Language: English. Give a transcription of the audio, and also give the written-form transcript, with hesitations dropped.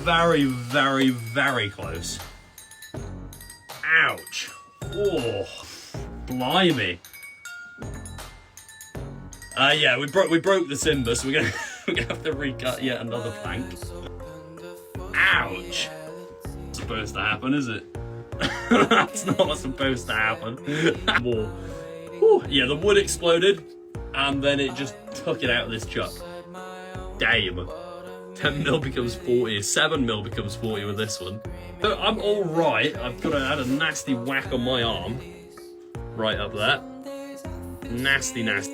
very, very, very close. Ouch. Oh, blimey. Yeah, we broke the timber, so we're gonna have to recut yet another plank. Ouch. Not supposed to happen, is it? That's not what's supposed to happen. More. Whew. Yeah, the wood exploded, and then it just took it out of this chuck. Damn. 10 mil becomes 40, 7 mil becomes 40 with this one. So I'm all right. I've got had a nasty whack on my arm. Right up there. Nasty, nasty.